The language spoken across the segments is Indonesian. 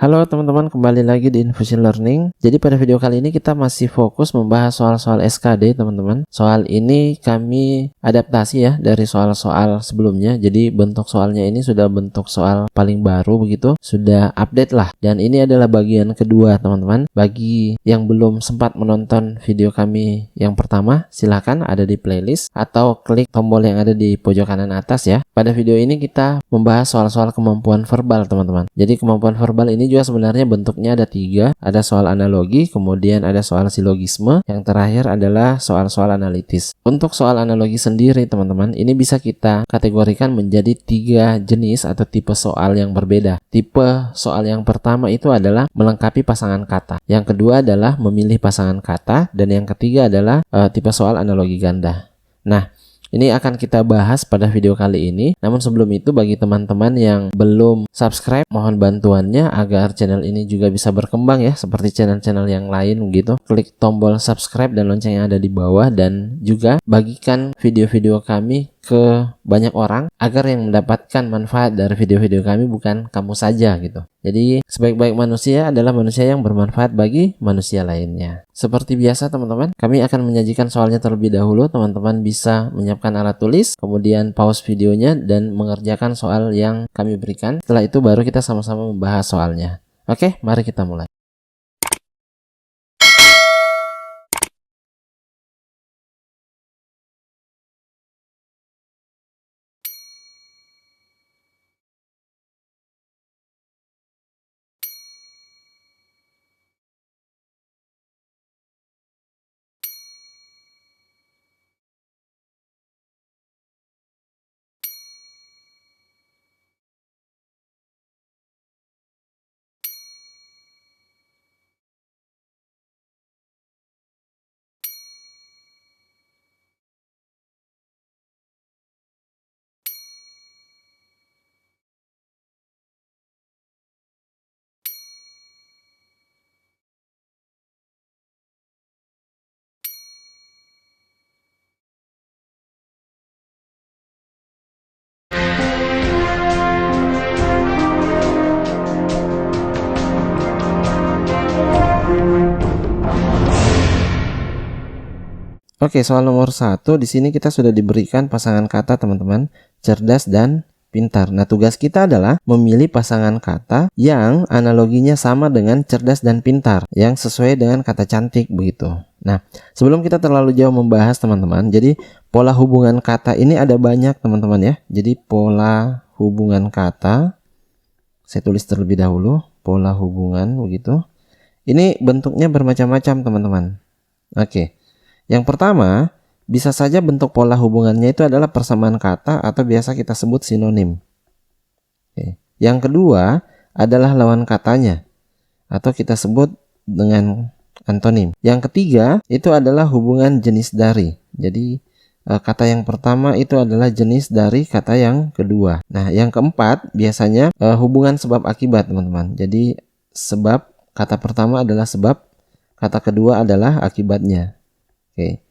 Halo teman-teman, kembali lagi di Infusion Learning. Jadi pada video kali ini kita masih fokus membahas soal-soal SKD teman-teman. Soal ini kami adaptasi ya dari soal-soal sebelumnya. Jadi bentuk soalnya ini sudah bentuk soal paling baru begitu, sudah update lah. Dan ini adalah bagian kedua teman-teman. Bagi yang belum sempat menonton video kami yang pertama, silahkan ada di playlist atau klik tombol yang ada di pojok kanan atas ya. Pada video ini kita membahas soal-soal kemampuan verbal teman-teman. Jadi kemampuan verbal ini juga sebenarnya bentuknya ada 3, ada soal analogi, kemudian ada soal silogisme, yang terakhir adalah soal-soal analitis. Untuk soal analogi sendiri teman-teman, ini bisa kita kategorikan menjadi 3 jenis atau tipe soal yang berbeda. Tipe soal yang pertama itu adalah melengkapi pasangan kata, yang kedua adalah memilih pasangan kata, dan yang ketiga adalah tipe soal analogi ganda. Nah, ini akan kita bahas pada video kali ini. Namun sebelum itu, bagi teman-teman yang belum subscribe, mohon bantuannya agar channel ini juga bisa berkembang ya, seperti channel-channel yang lain gitu. Klik tombol subscribe dan lonceng yang ada di bawah, dan juga bagikan video-video kami ke banyak orang agar yang mendapatkan manfaat dari video-video kami bukan kamu saja gitu. Jadi sebaik-baik manusia adalah manusia yang bermanfaat bagi manusia lainnya. Seperti biasa teman-teman, kami akan menyajikan soalnya terlebih dahulu. Teman-teman bisa menyiapkan alat tulis, kemudian pause videonya dan mengerjakan soal yang kami berikan. Setelah itu baru kita sama-sama membahas soalnya. Oke, mari kita mulai. Oke, soal nomor 1 di sini kita sudah diberikan pasangan kata teman-teman, cerdas dan pintar. Nah, tugas kita adalah memilih pasangan kata yang analoginya sama dengan cerdas dan pintar, yang sesuai dengan kata cantik begitu. Nah, sebelum kita terlalu jauh membahas teman-teman, jadi pola hubungan kata ini ada banyak teman-teman ya. Jadi pola hubungan kata, saya tulis terlebih dahulu, pola hubungan begitu. Ini bentuknya bermacam-macam teman-teman. Oke. Yang pertama, bisa saja bentuk pola hubungannya itu adalah persamaan kata atau biasa kita sebut sinonim. Oke. Yang kedua adalah lawan katanya atau kita sebut dengan antonim. Yang ketiga itu adalah hubungan jenis dari. Jadi kata yang pertama itu adalah jenis dari kata yang kedua. Nah, yang keempat biasanya hubungan sebab akibat teman-teman. Jadi sebab, kata pertama adalah sebab, kata kedua adalah akibatnya. Oke.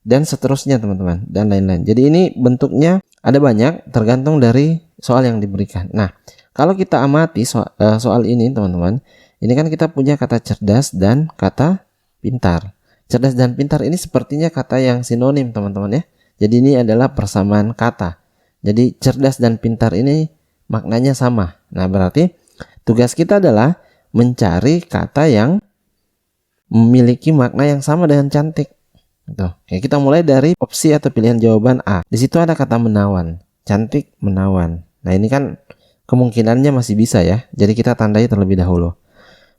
Dan seterusnya teman-teman, dan lain-lain. Jadi ini bentuknya ada banyak tergantung dari soal yang diberikan. Nah, kalau kita amati soal ini teman-teman, ini kan kita punya kata cerdas dan kata pintar. Cerdas dan pintar ini sepertinya kata yang sinonim teman-teman ya. Jadi ini adalah persamaan kata. Jadi cerdas dan pintar ini maknanya sama. Nah, berarti tugas kita adalah mencari kata yang memiliki makna yang sama dengan cantik. Oke, kita mulai dari opsi atau pilihan jawaban A. Di situ ada kata menawan, cantik menawan. Nah, ini kan kemungkinannya masih bisa ya. Jadi kita tandai terlebih dahulu.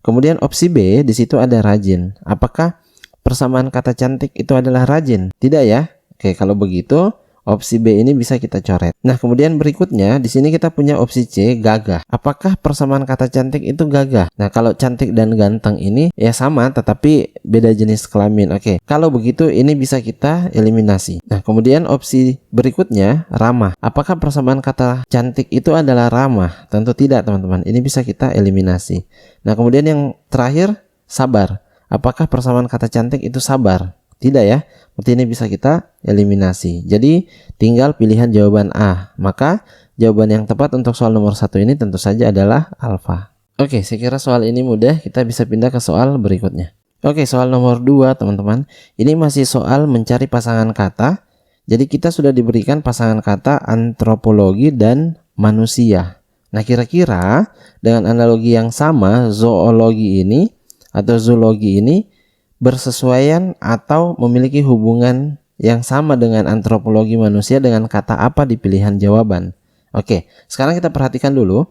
Kemudian opsi B, di situ ada rajin. Apakah persamaan kata cantik itu adalah rajin? Tidak ya. Oke, kalau begitu opsi B ini bisa kita coret. Nah, kemudian berikutnya di sini kita punya opsi C, gagah. Apakah persamaan kata cantik itu gagah? Nah, kalau cantik dan ganteng ini ya sama tetapi beda jenis kelamin. Oke, kalau begitu ini bisa kita eliminasi. Nah, kemudian opsi berikutnya ramah. Apakah persamaan kata cantik itu adalah ramah? Tentu tidak, teman-teman. Ini bisa kita eliminasi. Nah, kemudian yang terakhir sabar. Apakah persamaan kata cantik itu sabar? Tidak ya. Berarti ini bisa kita eliminasi. Jadi tinggal pilihan jawaban A. Maka jawaban yang tepat untuk soal nomor 1 ini tentu saja adalah alfa. Oke, saya kira soal ini mudah, kita bisa pindah ke soal berikutnya. Oke, soal nomor 2 teman-teman. Ini masih soal mencari pasangan kata. Jadi kita sudah diberikan pasangan kata antropologi dan manusia. Nah, kira-kira dengan analogi yang sama, zoologi ini atau zoologi ini bersesuaian atau memiliki hubungan yang sama dengan antropologi manusia dengan kata apa di pilihan jawaban. Oke, sekarang kita perhatikan dulu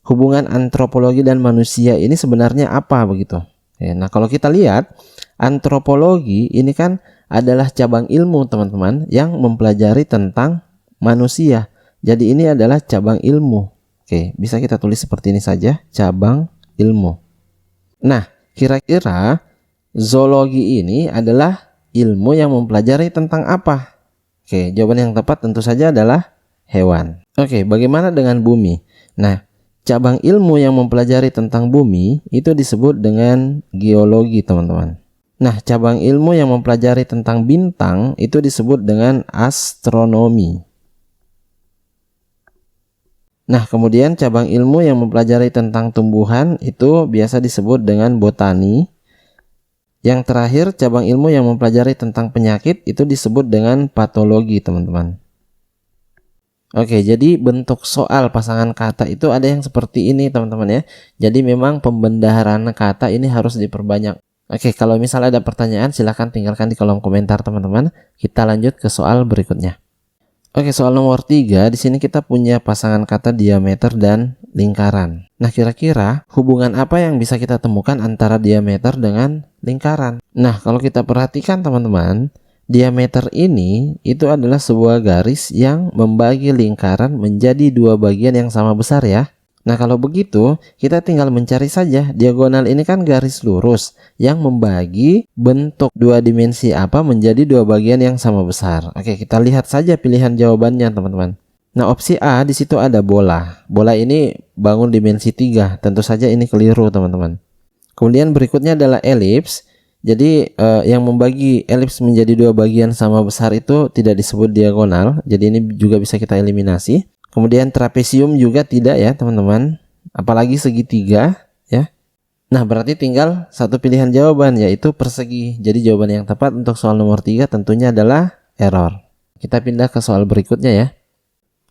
hubungan antropologi dan manusia ini sebenarnya apa begitu. Nah, kalau kita lihat antropologi ini kan adalah cabang ilmu teman-teman yang mempelajari tentang manusia. Jadi ini adalah cabang ilmu. Oke, bisa kita tulis seperti ini saja, cabang ilmu. Nah, kira-kira zoologi ini adalah ilmu yang mempelajari tentang apa? Oke, jawaban yang tepat tentu saja adalah hewan. Oke, bagaimana dengan bumi? Nah, cabang ilmu yang mempelajari tentang bumi itu disebut dengan geologi, teman-teman. Nah, cabang ilmu yang mempelajari tentang bintang itu disebut dengan astronomi. Nah, kemudian cabang ilmu yang mempelajari tentang tumbuhan itu biasa disebut dengan botani. Yang terakhir, cabang ilmu yang mempelajari tentang penyakit itu disebut dengan patologi, teman-teman. Oke, jadi bentuk soal pasangan kata itu ada yang seperti ini, teman-teman ya. Jadi memang pembendaharaan kata ini harus diperbanyak. Oke, kalau misal ada pertanyaan silahkan tinggalkan di kolom komentar, teman-teman. Kita lanjut ke soal berikutnya. Oke, soal nomor 3, di sini kita punya pasangan kata diameter dan lingkaran. Nah, kira-kira hubungan apa yang bisa kita temukan antara diameter dengan lingkaran? Nah, kalau kita perhatikan teman-teman, diameter ini itu adalah sebuah garis yang membagi lingkaran menjadi dua bagian yang sama besar ya. Nah, kalau begitu kita tinggal mencari saja diagonal ini kan garis lurus yang membagi bentuk dua dimensi apa menjadi dua bagian yang sama besar. Oke, kita lihat saja pilihan jawabannya teman-teman. Nah, opsi A di situ ada bola. Bola ini bangun dimensi 3. Tentu saja ini keliru teman-teman. Kemudian berikutnya adalah elips. Jadi yang membagi elips menjadi dua bagian sama besar itu tidak disebut diagonal. Jadi ini juga bisa kita eliminasi. Kemudian trapesium juga tidak ya teman-teman, apalagi segitiga ya. Nah, berarti tinggal satu pilihan jawaban yaitu persegi. Jadi jawaban yang tepat untuk soal nomor 3 tentunya adalah error. Kita pindah ke soal berikutnya ya.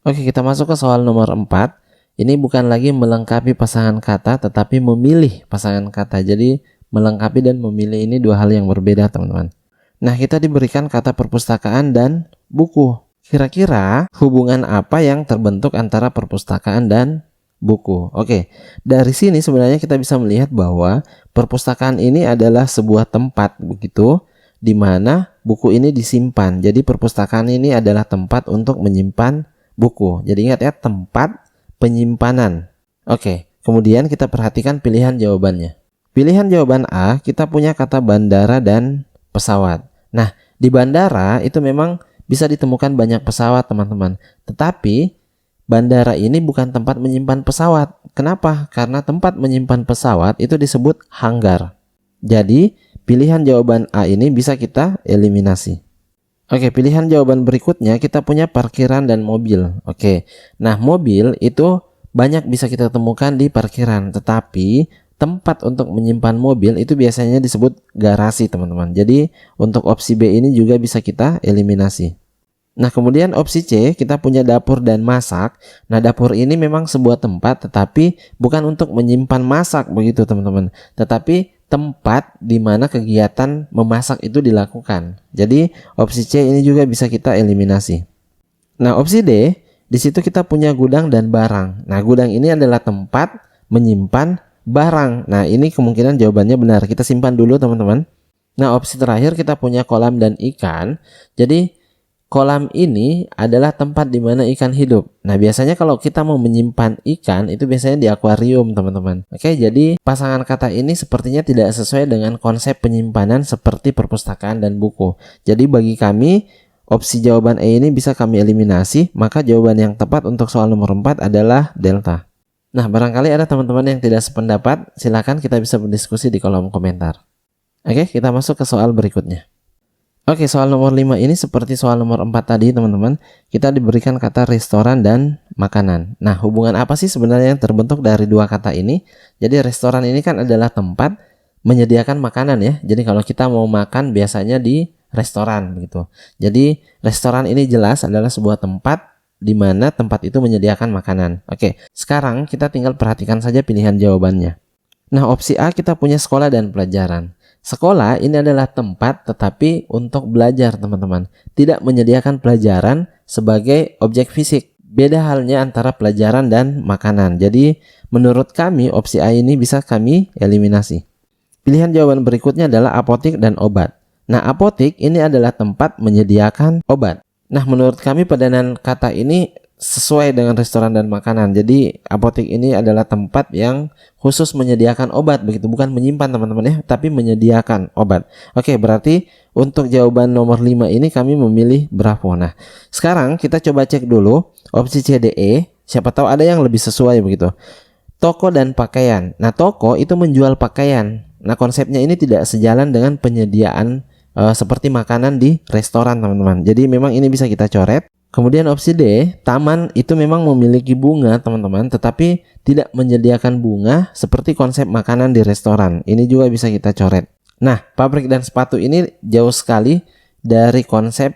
Oke, kita masuk ke soal nomor 4. Ini bukan lagi melengkapi pasangan kata tetapi memilih pasangan kata. Jadi melengkapi dan memilih ini dua hal yang berbeda teman-teman. Nah, kita diberikan kata perpustakaan dan buku. Kira-kira hubungan apa yang terbentuk antara perpustakaan dan buku? Oke, dari sini sebenarnya kita bisa melihat bahwa perpustakaan ini adalah sebuah tempat begitu di mana buku ini disimpan. Jadi perpustakaan ini adalah tempat untuk menyimpan buku. Jadi ingat ya, tempat penyimpanan. Oke, kemudian kita perhatikan pilihan jawabannya. Pilihan jawaban A, kita punya kata bandara dan pesawat. Nah, di bandara itu memang bisa ditemukan banyak pesawat teman-teman. Tetapi bandara ini bukan tempat menyimpan pesawat. Kenapa? Karena tempat menyimpan pesawat itu disebut hanggar. Jadi pilihan jawaban A ini bisa kita eliminasi. Oke, pilihan jawaban berikutnya kita punya parkiran dan mobil. Oke, nah mobil itu banyak bisa kita temukan di parkiran. Tetapi tempat untuk menyimpan mobil itu biasanya disebut garasi teman-teman. Jadi untuk opsi B ini juga bisa kita eliminasi. Nah, kemudian opsi C kita punya dapur dan masak. Nah, dapur ini memang sebuah tempat tetapi bukan untuk menyimpan masak begitu teman-teman, tetapi tempat di mana kegiatan memasak itu dilakukan. Jadi opsi C ini juga bisa kita eliminasi. Nah, opsi D di situ kita punya gudang dan barang. Nah, gudang ini adalah tempat menyimpan barang. Nah, ini kemungkinan jawabannya benar. Kita simpan dulu teman-teman. Nah, opsi terakhir kita punya kolam dan ikan. Jadi kolam ini adalah tempat di mana ikan hidup. Nah, biasanya kalau kita mau menyimpan ikan itu biasanya di akuarium teman-teman. Oke, jadi pasangan kata ini sepertinya tidak sesuai dengan konsep penyimpanan seperti perpustakaan dan buku. Jadi bagi kami opsi jawaban E ini bisa kami eliminasi. Maka jawaban yang tepat untuk soal nomor 4 adalah delta. Nah, barangkali ada teman-teman yang tidak sependapat, silakan kita bisa berdiskusi di kolom komentar. Oke, kita masuk ke soal berikutnya. Oke, soal nomor 5 ini seperti soal nomor 4 tadi, teman-teman. Kita diberikan kata restoran dan makanan. Nah, hubungan apa sih sebenarnya yang terbentuk dari dua kata ini? Jadi restoran ini kan adalah tempat menyediakan makanan ya. Jadi kalau kita mau makan biasanya di restoran begitu. Jadi restoran ini jelas adalah sebuah tempat di mana tempat itu menyediakan makanan. Oke, sekarang kita tinggal perhatikan saja pilihan jawabannya. Nah, opsi A kita punya sekolah dan pelajaran. Sekolah ini adalah tempat tetapi untuk belajar, teman-teman. Tidak menyediakan pelajaran sebagai objek fisik. Beda halnya antara pelajaran dan makanan. Jadi menurut kami opsi A ini bisa kami eliminasi. Pilihan jawaban berikutnya adalah apotik dan obat. Nah, apotik ini adalah tempat menyediakan obat. Nah, menurut kami padanan kata ini sesuai dengan restoran dan makanan. Jadi apotik ini adalah tempat yang khusus menyediakan obat begitu, bukan menyimpan teman-teman ya, tapi menyediakan obat. Oke, berarti untuk jawaban nomor 5 ini kami memilih Bravo. Nah, sekarang kita coba cek dulu opsi C, D, E. Siapa tahu ada yang lebih sesuai begitu. Toko dan pakaian. Nah, toko itu menjual pakaian. Nah, konsepnya ini tidak sejalan dengan penyediaan seperti makanan di restoran, teman-teman. Jadi memang ini bisa kita coret. Kemudian opsi D, taman itu memang memiliki bunga, teman-teman, tetapi tidak menyediakan bunga seperti konsep makanan di restoran. Ini juga bisa kita coret. Nah, pabrik dan sepatu ini jauh sekali dari konsep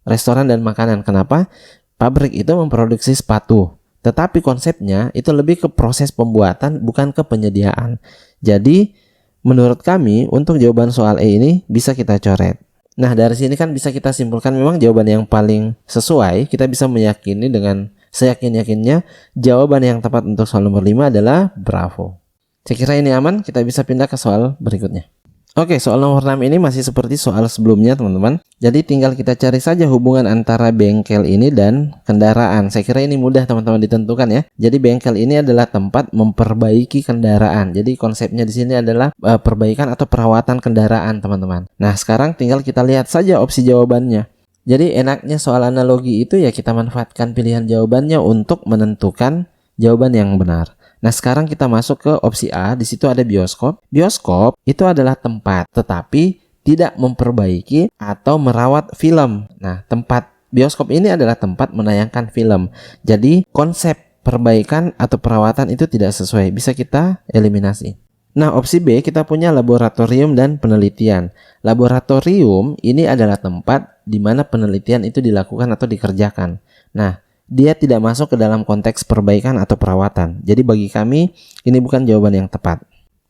restoran dan makanan. Kenapa? Pabrik itu memproduksi sepatu, tetapi konsepnya itu lebih ke proses pembuatan, bukan ke penyediaan. Jadi, menurut kami, untuk jawaban soal E ini bisa kita coret. Nah, dari sini kan bisa kita simpulkan memang jawaban yang paling sesuai. Kita bisa meyakini dengan seyakin-yakinnya jawaban yang tepat untuk soal nomor 5 adalah Bravo. Saya kira ini aman, kita bisa pindah ke soal berikutnya. Oke, soal nomor 6 ini masih seperti soal sebelumnya, teman-teman. Jadi tinggal kita cari saja hubungan antara bengkel ini dan kendaraan. Saya kira ini mudah teman-teman ditentukan ya. Jadi bengkel ini adalah tempat memperbaiki kendaraan. Jadi konsepnya di sini adalah perbaikan atau perawatan kendaraan, teman-teman. Nah, sekarang tinggal kita lihat saja opsi jawabannya. Jadi enaknya soal analogi itu ya kita manfaatkan pilihan jawabannya untuk menentukan jawaban yang benar. Nah, sekarang kita masuk ke opsi A. Di situ ada bioskop. Bioskop itu adalah tempat, tetapi tidak memperbaiki atau merawat film. Nah, tempat bioskop ini adalah tempat menayangkan film. Jadi, konsep perbaikan atau perawatan itu tidak sesuai. Bisa kita eliminasi. Nah, opsi B kita punya laboratorium dan penelitian. Laboratorium ini adalah tempat di mana penelitian itu dilakukan atau dikerjakan. Nah, dia tidak masuk ke dalam konteks perbaikan atau perawatan. Jadi bagi kami ini bukan jawaban yang tepat.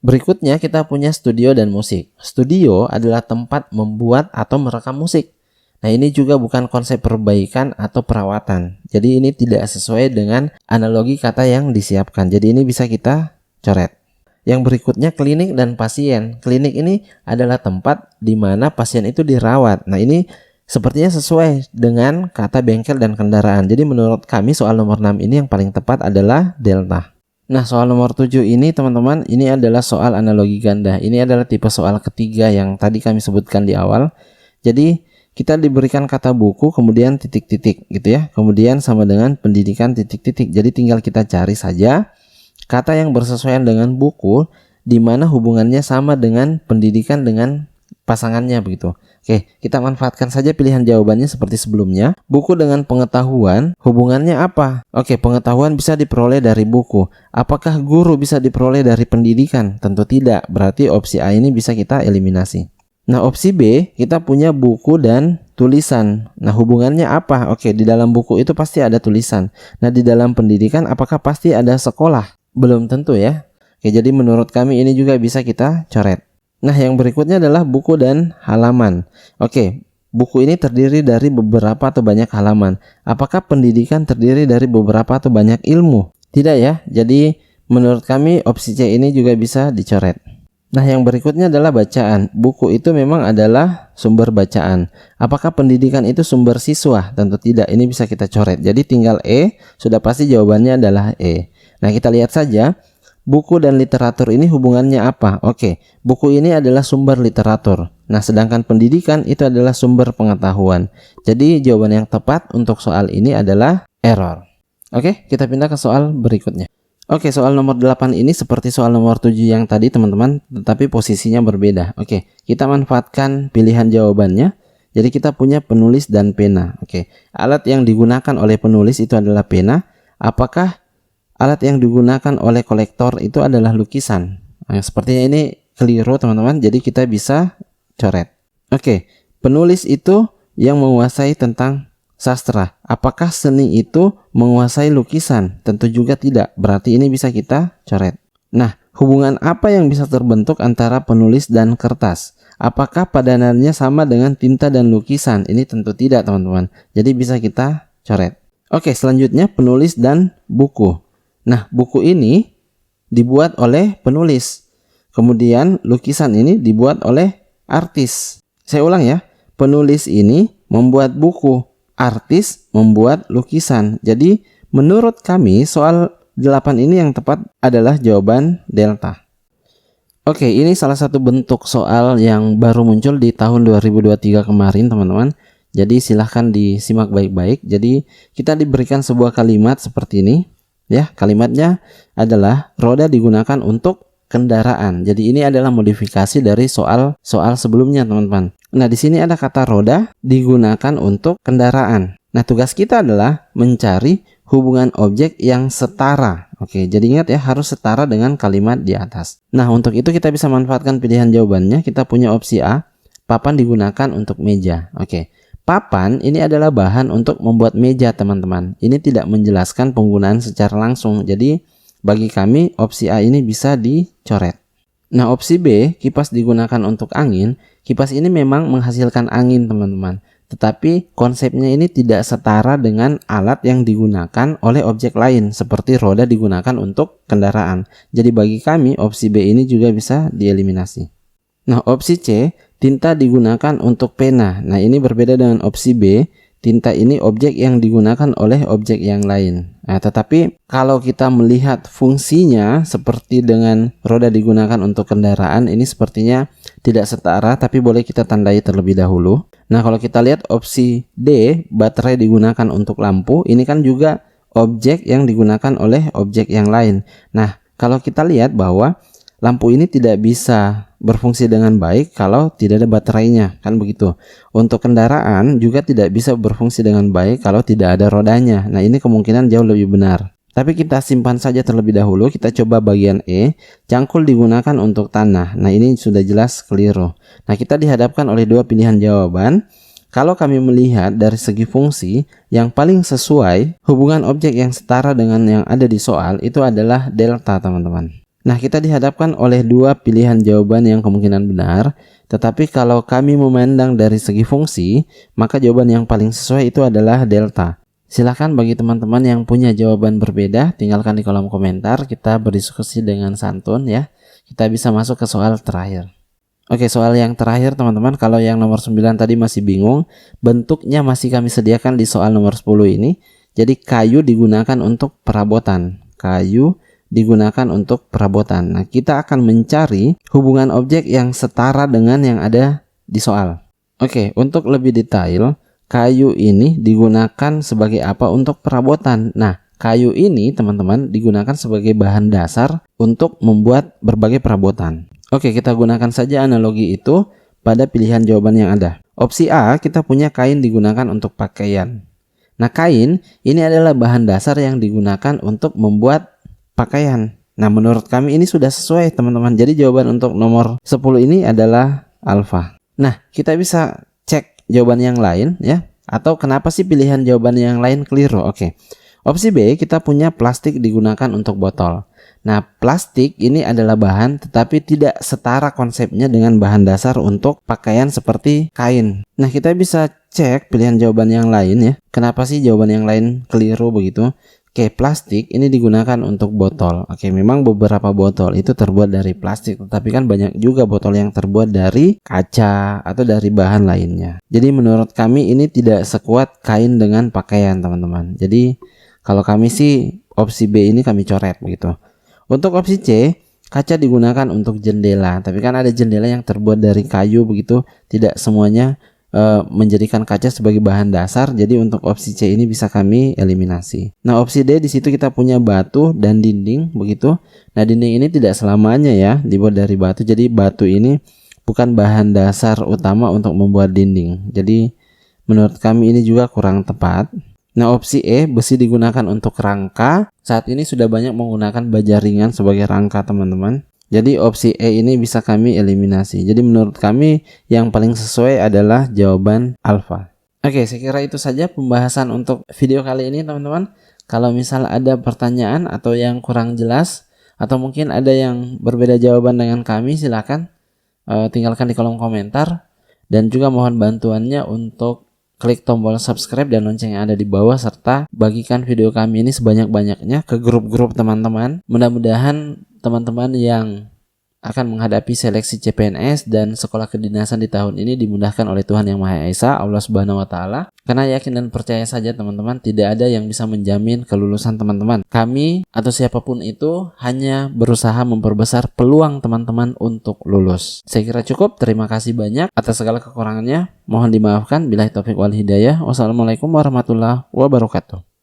Berikutnya kita punya studio dan musik. Studio adalah tempat membuat atau merekam musik. Nah, ini juga bukan konsep perbaikan atau perawatan. Jadi ini tidak sesuai dengan analogi kata yang disiapkan. Jadi ini bisa kita coret. Yang berikutnya klinik dan pasien. Klinik ini adalah tempat di mana pasien itu dirawat. Nah, ini sepertinya sesuai dengan kata bengkel dan kendaraan. Jadi menurut kami soal nomor 6 ini yang paling tepat adalah delta. Nah, soal nomor 7 ini teman-teman, ini adalah soal analogi ganda. Ini adalah tipe soal ketiga yang tadi kami sebutkan di awal. Jadi kita diberikan kata buku kemudian titik-titik gitu ya. Kemudian sama dengan pendidikan titik-titik. Jadi tinggal kita cari saja kata yang bersesuaian dengan buku di mana hubungannya sama dengan pendidikan dengan pasangannya begitu. Oke, kita manfaatkan saja pilihan jawabannya seperti sebelumnya. Buku dengan pengetahuan, hubungannya apa? Oke, pengetahuan bisa diperoleh dari buku. Apakah guru bisa diperoleh dari pendidikan? Tentu tidak. Berarti opsi A ini bisa kita eliminasi. Nah, opsi B, kita punya buku dan tulisan. Nah, hubungannya apa? Oke, di dalam buku itu pasti ada tulisan. Nah, di dalam pendidikan apakah pasti ada sekolah? Belum tentu ya. Oke, jadi menurut kami ini juga bisa kita coret. Nah, yang berikutnya adalah buku dan halaman. Oke, buku ini terdiri dari beberapa atau banyak halaman. Apakah pendidikan terdiri dari beberapa atau banyak ilmu? Tidak ya. Jadi menurut kami opsi C ini juga bisa dicoret. Nah, yang berikutnya adalah bacaan. Buku itu memang adalah sumber bacaan. Apakah pendidikan itu sumber siswa? Tentu tidak. Ini bisa kita coret. Jadi tinggal E, sudah pasti jawabannya adalah E. Nah, kita lihat saja. Buku dan literatur ini hubungannya apa? Oke, buku ini adalah sumber literatur. Nah, sedangkan pendidikan itu adalah sumber pengetahuan. Jadi jawaban yang tepat untuk soal ini adalah error. Oke, kita pindah ke soal berikutnya. Oke, soal nomor 8 ini seperti soal nomor 7 yang tadi teman-teman, tetapi posisinya berbeda. Oke, kita manfaatkan pilihan jawabannya. Jadi kita punya penulis dan pena. Oke, alat yang digunakan oleh penulis itu adalah pena. Apakah alat yang digunakan oleh kolektor itu adalah lukisan? Nah, sepertinya ini keliru teman-teman. Jadi kita bisa coret. Oke, penulis itu yang menguasai tentang sastra. Apakah seni itu menguasai lukisan? Tentu juga tidak. Berarti ini bisa kita coret. Nah, hubungan apa yang bisa terbentuk antara penulis dan kertas? Apakah padanannya sama dengan tinta dan lukisan? Ini tentu tidak teman-teman. Jadi bisa kita coret. Oke, selanjutnya penulis dan buku. Nah, buku ini dibuat oleh penulis. Kemudian lukisan ini dibuat oleh artis. Saya ulang ya. Penulis ini membuat buku. Artis membuat lukisan. Jadi menurut kami soal 8 ini yang tepat adalah jawaban delta. Oke, ini salah satu bentuk soal yang baru muncul di tahun 2023 kemarin teman-teman. Jadi silahkan disimak baik-baik. Jadi kita diberikan sebuah kalimat seperti ini. Ya, kalimatnya adalah roda digunakan untuk kendaraan. Jadi ini adalah modifikasi dari soal sebelumnya teman-teman. Nah, di sini ada kata roda digunakan untuk kendaraan. Nah, tugas kita adalah mencari hubungan objek yang setara. Oke, jadi ingat ya, harus setara dengan kalimat di atas. Nah, untuk itu kita bisa manfaatkan pilihan jawabannya. Kita punya opsi A, papan digunakan untuk meja. Oke, papan ini adalah bahan untuk membuat meja teman-teman. Ini tidak menjelaskan penggunaan secara langsung. Jadi bagi kami opsi A ini bisa dicoret. Nah, opsi B, kipas digunakan untuk angin. Kipas ini memang menghasilkan angin teman-teman. Tetapi konsepnya ini tidak setara dengan alat yang digunakan oleh objek lain seperti roda digunakan untuk kendaraan. Jadi bagi kami opsi B ini juga bisa dieliminasi. Nah, opsi C, tinta digunakan untuk pena. Nah, ini berbeda dengan opsi B. Tinta ini objek yang digunakan oleh objek yang lain. Nah, tetapi kalau kita melihat fungsinya seperti dengan roda digunakan untuk kendaraan, ini sepertinya tidak setara, tapi boleh kita tandai terlebih dahulu. Nah, kalau kita lihat opsi D, baterai digunakan untuk lampu, ini kan juga objek yang digunakan oleh objek yang lain. Nah, kalau kita lihat bahwa lampu ini tidak bisa berfungsi dengan baik kalau tidak ada baterainya, kan begitu. Untuk kendaraan juga tidak bisa berfungsi dengan baik kalau tidak ada rodanya. Nah, ini kemungkinan jauh lebih benar. Tapi kita simpan saja terlebih dahulu. Kita coba bagian E, cangkul digunakan untuk tanah. Nah, ini sudah jelas keliru. Nah, kita dihadapkan oleh dua pilihan jawaban. Kalau kami melihat dari segi fungsi, yang paling sesuai hubungan objek yang setara dengan yang ada di soal itu adalah delta teman-teman. Nah, kita dihadapkan oleh dua pilihan jawaban yang kemungkinan benar, tetapi kalau kami memandang dari segi fungsi, maka jawaban yang paling sesuai itu adalah delta. Silahkan bagi teman-teman yang punya jawaban berbeda, tinggalkan di kolom komentar, kita berdiskusi dengan santun ya. Kita bisa masuk ke soal terakhir. Oke, soal yang terakhir teman-teman, kalau yang nomor 9 tadi masih bingung, bentuknya masih kami sediakan di soal nomor 10 ini. Jadi kayu digunakan untuk perabotan. Kayu digunakan untuk perabotan. Nah, kita akan mencari hubungan objek yang setara dengan yang ada di soal. Oke, untuk lebih detail, kayu ini digunakan sebagai apa untuk perabotan? Nah, kayu ini teman-teman digunakan sebagai bahan dasar untuk membuat berbagai perabotan. Oke, kita gunakan saja analogi itu pada pilihan jawaban yang ada. Opsi A, kita punya kain digunakan untuk pakaian. Nah, kain ini adalah bahan dasar yang digunakan untuk membuat pakaian. Nah, menurut kami ini sudah sesuai teman-teman. Jadi jawaban untuk nomor 10 ini adalah alfa. Nah, kita bisa cek jawaban yang lain ya. Atau kenapa sih pilihan jawaban yang lain keliru? Oke. Opsi B, kita punya plastik digunakan untuk botol. Nah, plastik ini adalah bahan tetapi tidak setara konsepnya dengan bahan dasar untuk pakaian seperti kain. Nah, kita bisa cek pilihan jawaban yang lain ya. Kenapa sih jawaban yang lain keliru begitu? Oke, plastik ini digunakan untuk botol. Oke, memang beberapa botol itu terbuat dari plastik, tetapi kan banyak juga botol yang terbuat dari kaca atau dari bahan lainnya. Jadi menurut kami ini tidak sekuat kain dengan pakaian, teman-teman. Jadi kalau kami sih opsi B ini kami coret begitu. Untuk opsi C, kaca digunakan untuk jendela, tapi kan ada jendela yang terbuat dari kayu begitu, tidak semuanya menjadikan kaca sebagai bahan dasar. Jadi untuk opsi C ini bisa kami eliminasi. Nah, opsi D di situ kita punya batu dan dinding begitu. Nah, dinding ini tidak selamanya ya dibuat dari batu. Jadi batu ini bukan bahan dasar utama untuk membuat dinding. Jadi menurut kami ini juga kurang tepat. Nah, opsi E, besi digunakan untuk rangka. Saat ini sudah banyak menggunakan baja ringan sebagai rangka, teman-teman. Jadi opsi E ini bisa kami eliminasi. Jadi menurut kami yang paling sesuai adalah jawaban alfa. Oke, saya kira itu saja pembahasan untuk video kali ini, teman-teman. Kalau misal ada pertanyaan atau yang kurang jelas, atau mungkin ada yang berbeda jawaban dengan kami, silakan tinggalkan di kolom komentar. Dan juga mohon bantuannya untuk klik tombol subscribe dan lonceng yang ada di bawah, serta bagikan video kami ini sebanyak-banyaknya ke grup-grup teman-teman. Mudah-mudahan teman-teman yang akan menghadapi seleksi CPNS dan sekolah kedinasan di tahun ini dimudahkan oleh Tuhan Yang Maha Esa, Allah Subhanahu wa taala. Karena yakin dan percaya saja teman-teman, tidak ada yang bisa menjamin kelulusan teman-teman. Kami atau siapapun itu hanya berusaha memperbesar peluang teman-teman untuk lulus. Saya kira cukup. Terima kasih banyak atas segala kekurangannya. Mohon dimaafkan. Billahi taufik wal hidayah. Wassalamualaikum warahmatullahi wabarakatuh.